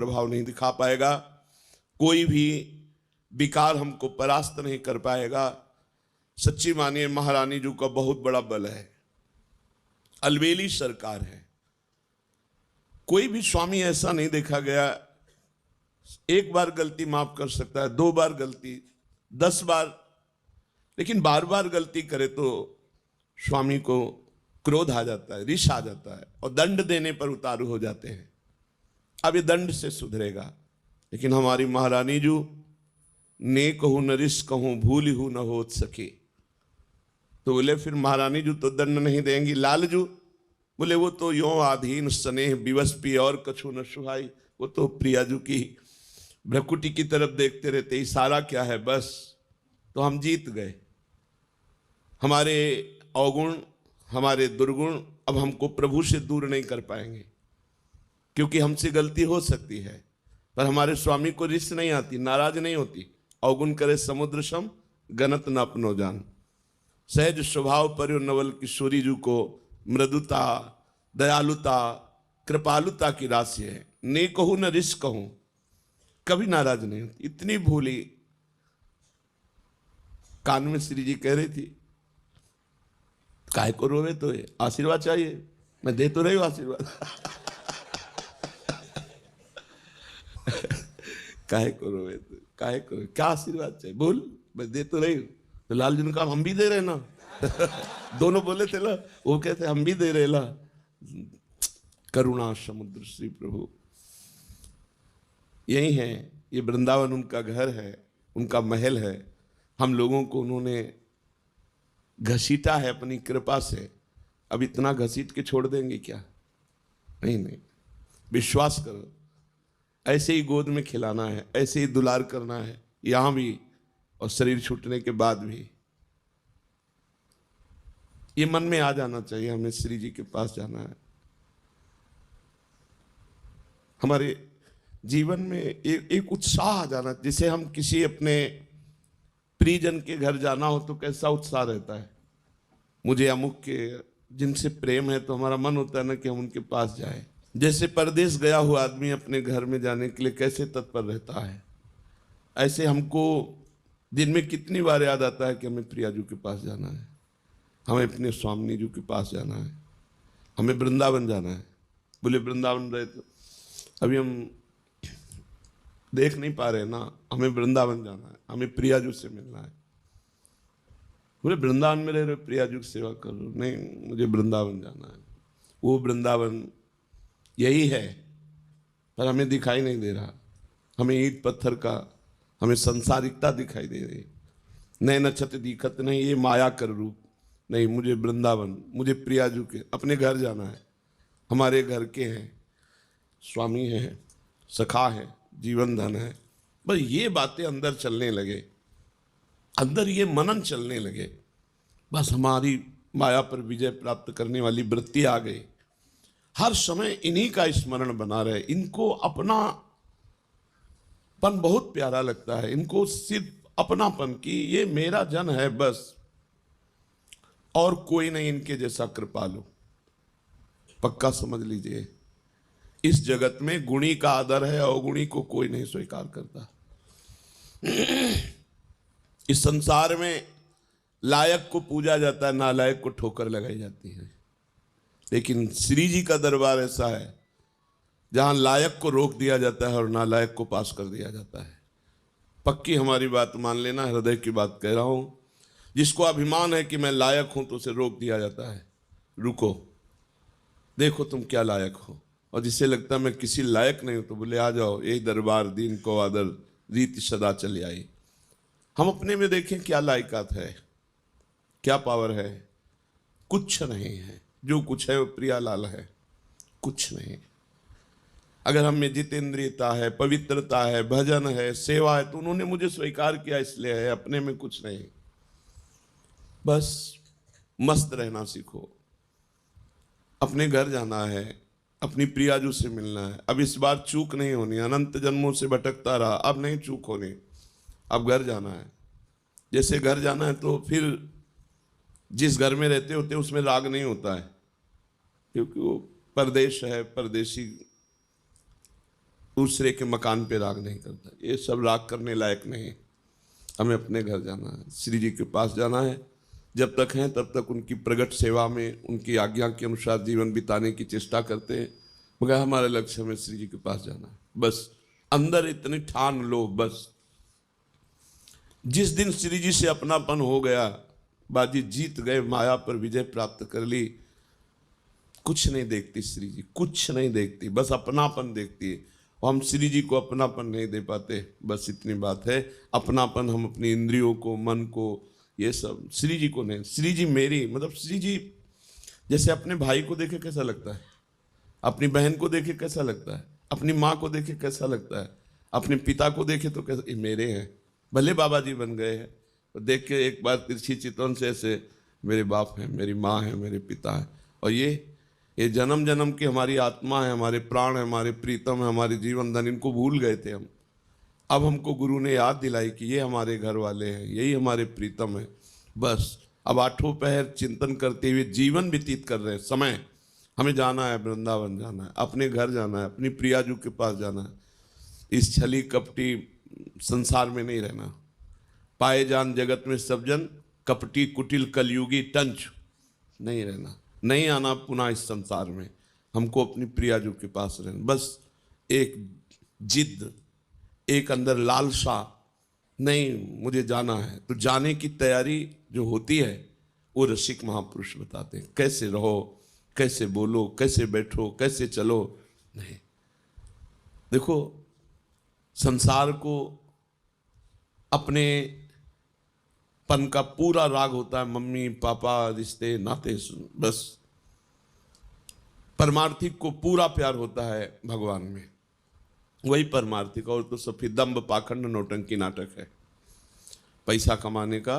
प्रभाव नहीं दिखा पाएगा, कोई भी विकार हमको परास्त नहीं कर पाएगा। सच्ची मानिए महारानी जी का बहुत बड़ा बल है, अलबेली सरकार है। कोई भी स्वामी ऐसा नहीं देखा गया, एक बार गलती माफ कर सकता है, 2 बार गलती, 10 बार, लेकिन बार बार गलती करे तो स्वामी को क्रोध आ जाता है, रिश आ जाता है और दंड देने पर उतारू हो जाते हैं। अब ये दंड से सुधरेगा, लेकिन हमारी महारानी जी ने कहूं न रिश कहूं भूल हूं न हो सके, तो बोले फिर महारानी जी तो दंड नहीं देंगी। लालजू बोले वो तो यों आधीन स्नेह विवश पी और कछु न सुहाई, वो तो प्रियाजू की भ्रकुटी की तरफ देखते रहते, इशारा क्या है बस, तो हम जीत गए। हमारे अवगुण, हमारे दुर्गुण अब हमको प्रभु से दूर नहीं कर पाएंगे, क्योंकि हमसे गलती हो सकती है पर हमारे स्वामी को रिश्त नहीं आती, नाराज नहीं होती। अवगुण करे समुद्र सम गनत न अपनो जान, सहज स्वभाव पर नवल किशोरी जी को मृदुता, दयालुता, कृपालुता की राशि है। ने कहूं न रिश्त कहूं, कभी नाराज नहीं होती, इतनी भूली। कान में श्री जी कह रही थी काहे को रोवे, तो आशीर्वाद चाहिए, मैं दे तो रही हूं आशीर्वाद काहे को रोवे, तो काहे को, क्या आशीर्वाद चाहिए बोल, मैं दे तो रही हूं। तो लाल जी ने कहा हम भी दे रहे ना दोनों बोले थे ना, वो कहते हम भी दे रहे ला। करुणा समुद्र श्री प्रभु यही है, ये वृंदावन उनका घर है, उनका महल है। हम लोगों को उन्होंने घसीटा है अपनी कृपा से, अब इतना घसीट के छोड़ देंगे क्या? नहीं नहीं, विश्वास करो, ऐसे ही गोद में खिलाना है, ऐसे ही दुलार करना है, यहां भी और शरीर छूटने के बाद भी। ये मन में आ जाना चाहिए, हमें श्री जी के पास जाना है। हमारे जीवन में एक उत्साह आ जाना, जिसे हम किसी अपने प्रियजन के घर जाना हो तो कैसा उत्साह रहता है। मुझे अमुक के जिनसे प्रेम है तो हमारा मन होता है ना कि हम उनके पास जाए। जैसे परदेश गया हुआ आदमी अपने घर में जाने के लिए कैसे तत्पर रहता है, ऐसे हमको दिन में कितनी बार याद आता है कि हमें प्रियाजू के पास जाना है, हमें अपने स्वामी जी के पास जाना है, हमें वृंदावन जाना है। बोले वृंदावन रहे तो अभी हम देख नहीं पा रहे ना, हमें वृंदावन जाना है, हमें प्रियाजू से मिलना है। बोले वृंदावन में रह रहे प्रियाजू की सेवा कर लो, नहीं मुझे वृंदावन जाना है। वो वृंदावन यही है पर हमें दिखाई नहीं दे रहा, हमें ईंट पत्थर का, हमें संसारिकता दिखाई दे रही। नए नक्षत्र दिखत नहीं, ये माया कर रूप नहीं। मुझे वृंदावन, मुझे प्रियाजू के अपने घर जाना है, हमारे घर के हैं, स्वामी हैं, सखा है, जीवन धन है। बस ये बातें अंदर चलने लगे, अंदर ये मनन चलने लगे, बस हमारी माया पर विजय प्राप्त करने वाली वृत्ति आ गई। हर समय इन्हीं का स्मरण बना रहे। इनको अपनापन बहुत प्यारा लगता है, इनको सिर्फ अपनापन की, ये मेरा जन है बस, और कोई नहीं इनके जैसा कृपालु। पक्का समझ लीजिए, इस जगत में गुणी का आदर है, अवगुणी को कोई नहीं स्वीकार करता। इस संसार में लायक को पूजा जाता है, नालायक को ठोकर लगाई जाती है। लेकिन श्री जी का दरबार ऐसा है जहां लायक को रोक दिया जाता है और नालायक को पास कर दिया जाता है। पक्की हमारी बात मान लेना, हृदय की बात कह रहा हूं। जिसको अभिमान है कि मैं लायक हूं तो उसे रोक दिया जाता है, रुको देखो तुम क्या लायक हो। और जिसे लगता है मैं किसी लायक नहीं हूं तो बोले आ जाओ, यही दरबार दीन को आदर रीति सदा चली आई। हम अपने में देखें क्या लायकात है, क्या पावर है, कुछ नहीं है। जो कुछ है वो प्रियालाल है, कुछ नहीं। अगर हम में जितेंद्रियता है, पवित्रता है, भजन है, सेवा है, तो उन्होंने मुझे स्वीकार किया इसलिए है, अपने में कुछ नहीं। बस मस्त रहना सीखो। अपने घर जाना है, अपनी प्रियाजू से मिलना है। अब इस बार चूक नहीं होनी, अनंत जन्मों से भटकता रहा, अब नहीं चूक होनी, अब घर जाना है। जैसे घर जाना है तो फिर जिस घर में रहते होते उसमें राग नहीं होता है, क्योंकि वो परदेश है, परदेशी दूसरे के मकान पे राग नहीं करता। ये सब राग करने लायक नहीं। हमें अपने घर जाना है, श्री जी के पास जाना है। जब तक हैं तब तक उनकी प्रगट सेवा में, उनकी आज्ञा के अनुसार जीवन बिताने की चेष्टा करते हैं, मगर हमारा लक्ष्य हमें श्री जी के पास जाना है। बस अंदर इतनी ठान लो, बस जिस दिन श्री जी से अपनापन हो गया, बाजी जीत गए, माया पर विजय प्राप्त कर ली, कुछ नहीं देखती श्री जी, कुछ नहीं देखती, बस अपनापन देखती है। और हम श्री जी को अपनापन नहीं दे पाते, बस इतनी बात है। अपनापन हम अपनी इंद्रियों को, मन को, ये सब, श्री जी को नहीं। श्री जी मेरी, मतलब श्री जी जैसे अपने भाई को देखे कैसा लगता है, अपनी बहन को देखे कैसा लगता है, अपनी माँ को देखे कैसा लगता है, अपने पिता को देखे तो कैसा, ये मेरे हैं, भले बाबा जी बन गए हैं, तो देख के एक बार तिरछी चितवन से ऐसे मेरे बाप हैं, मेरी माँ है, मेरे पिता हैं। और ये जन्म जन्म की हमारी आत्मा है, हमारे प्राण है, हमारे प्रीतम है, हमारे जीवन धन, इनको भूल गए थे हम। अब हमको गुरु ने याद दिलाई कि ये हमारे घर वाले हैं, यही हमारे प्रीतम है। बस अब आठों पहर चिंतन करते हुए जीवन व्यतीत कर रहे हैं। समय हमें जाना है, वृंदावन जाना है, अपने घर जाना है, अपनी प्रियाजू के पास जाना है। इस छली कपटी संसार में नहीं रहना। पाए जान जगत में सब जन, कपटी कुटिल कलयुगी टंच नहीं रहना, नहीं आना पुनः इस संसार में। हमको अपनी प्रियाजू के पास रहना। बस एक जिद, एक अंदर लालसा, नहीं मुझे जाना है, तो जाने की तैयारी जो होती है वो रसिक महापुरुष बताते हैं। कैसे रहो, कैसे बोलो, कैसे बैठो, कैसे चलो। नहीं, देखो संसार को अपने पन का पूरा राग होता है, मम्मी पापा, रिश्ते नाते, बस परमार्थिक को पूरा प्यार होता है भगवान में, वही परमार्थिक। और तो सब फिर दंभ पाखंड नौटंकी नाटक है। पैसा कमाने का,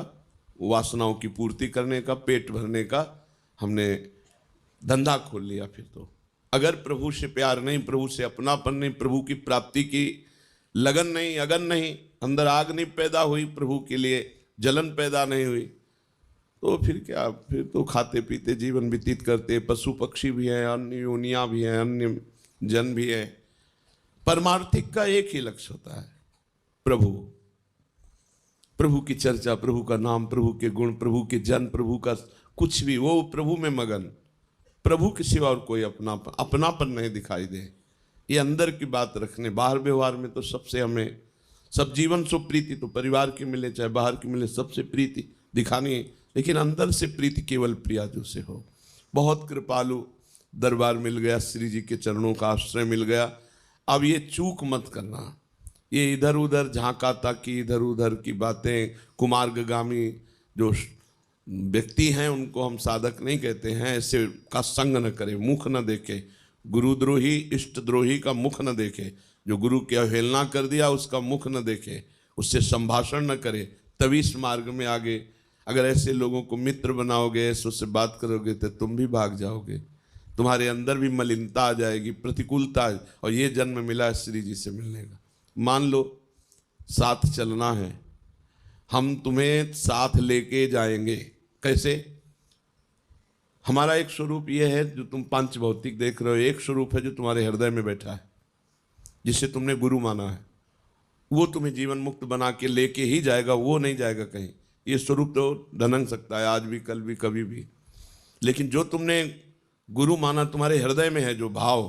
वासनाओं की पूर्ति करने का, पेट भरने का हमने धंधा खोल लिया। फिर तो अगर प्रभु से प्यार नहीं, प्रभु से अपनापन नहीं, प्रभु की प्राप्ति की लगन नहीं, अगन नहीं, अंदर आग नहीं पैदा हुई, प्रभु के लिए जलन पैदा नहीं हुई, तो फिर क्या, फिर तो खाते पीते जीवन व्यतीत करते। पशु पक्षी भी हैं, अन्य योनियाँ भी हैं, अन्य जन भी है। परमार्थिक का एक ही लक्ष्य होता है, प्रभु, प्रभु की चर्चा, प्रभु का नाम, प्रभु के गुण, प्रभु के जन, प्रभु का कुछ भी, वो प्रभु में मगन। प्रभु के सिवा और कोई अपनापन नहीं दिखाई दे। ये अंदर की बात रखने, बाहर व्यवहार में तो सबसे हमें, सब जीवन सो प्रीति, तो परिवार की मिले चाहे बाहर की मिले, सबसे प्रीति दिखानी है, लेकिन अंदर से प्रीति केवल प्रियाजू से हो। बहुत कृपालु दरबार मिल गया, श्री जी के चरणों का आश्रय मिल गया। अब ये चूक मत करना, ये इधर उधर झांका ताकि, इधर उधर की बातें, कुमार्गामी जो व्यक्ति हैं उनको हम साधक नहीं कहते हैं, ऐसे का संग न करे, मुख न देखे। गुरुद्रोही इष्ट द्रोही का मुख न देखे, जो गुरु की अवहेलना कर दिया उसका मुख न देखे, उससे संभाषण न करे, तभी इस मार्ग में आगे। अगर ऐसे लोगों को मित्र बनाओगे, ऐसे उससे बात करोगे तो तुम भी भाग जाओगे, तुम्हारे अंदर भी मलिनता आ जाएगी, प्रतिकूलता। और ये जन्म मिला है श्री जी से मिलने का। मान लो साथ चलना है, हम तुम्हें साथ लेके जाएंगे। कैसे? हमारा एक स्वरूप ये है जो तुम पंच भौतिक देख रहे हो, एक स्वरूप है जो तुम्हारे हृदय में बैठा है, जिसे तुमने गुरु माना है। वो तुम्हें जीवन मुक्त बना के लेके ही जाएगा, वो नहीं जाएगा कहीं। ये स्वरूप तो ढनक सकता है आज भी, कल भी, कभी भी, लेकिन जो तुमने गुरु माना तुम्हारे हृदय में है जो भाव,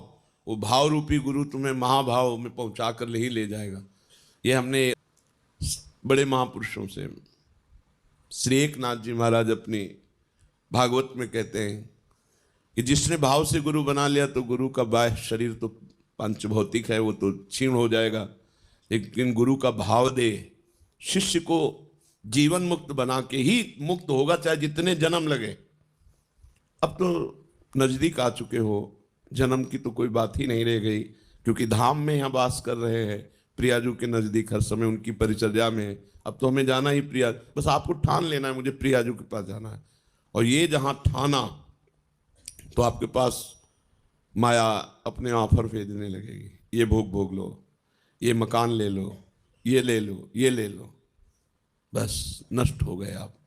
वो भाव रूपी गुरु तुम्हें महाभाव में पहुंचा कर ले ही ले जाएगा। ये हमने बड़े महापुरुषों से, श्री एकनाथ जी महाराज अपनी भागवत में कहते हैं कि जिसने भाव से गुरु बना लिया तो गुरु का बाह्य शरीर तो पंचभौतिक है, वो तो क्षीण हो जाएगा, लेकिन गुरु का भाव दे शिष्य को जीवन मुक्त बना के ही मुक्त होगा, चाहे जितने जन्म लगे। अब तो नजदीक आ चुके हो, जन्म की तो कोई बात ही नहीं रह गई, क्योंकि धाम में यहाँ वास कर रहे हैं, प्रियाजू के नजदीक हर समय उनकी परिचर्या में। अब तो हमें जाना ही प्रिया, बस आपको ठान लेना है मुझे प्रियाजू के पास जाना है। और ये जहाँ ठाना तो आपके पास माया अपने ऑफर भेजने लगेगी, ये भोग भोग लो, ये मकान ले लो, ये ले लो, ये ले लो, बस नष्ट हो गए आप।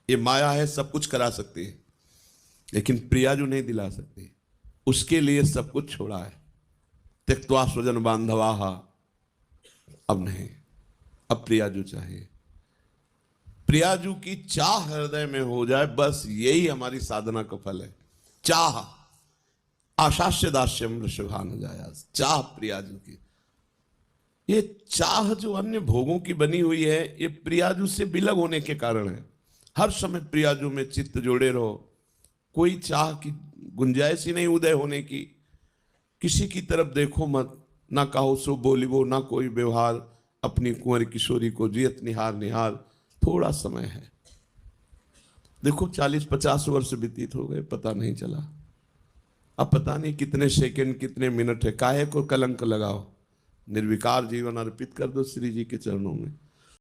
ये माया है, सब कुछ करा सकती है, लेकिन प्रियाजू नहीं दिला सकती, उसके लिए सब कुछ छोड़ा है। त्यक्त्वा स्वजन बांधवाः, अब नहीं, अब प्रियाजू चाहिए। प्रियाजू की चाह हृदय में हो जाए, बस यही हमारी साधना का फल है। चाह आशास्य दास्यम वृषभान जाया, चाह प्रियाजू की। ये चाह जो अन्य भोगों की बनी हुई है, ये प्रियाजू से विलग होने के कारण है। हर समय प्रियाजू में चित्त जोड़े रहो, कोई चाह की गुंजाइश ही नहीं उदय होने की। किसी की तरफ देखो मत, ना कहो सो बोलिबो, ना कोई व्यवहार, अपनी कुंवर किशोरी को जियत निहार निहार। थोड़ा समय है, देखो 40-50 वर्ष व्यतीत हो गए, पता नहीं चला। अब पता नहीं कितने सेकंड कितने मिनट है, काहे को कलंक लगाओ। निर्विकार जीवन अर्पित कर दो श्री जी के चरणों में।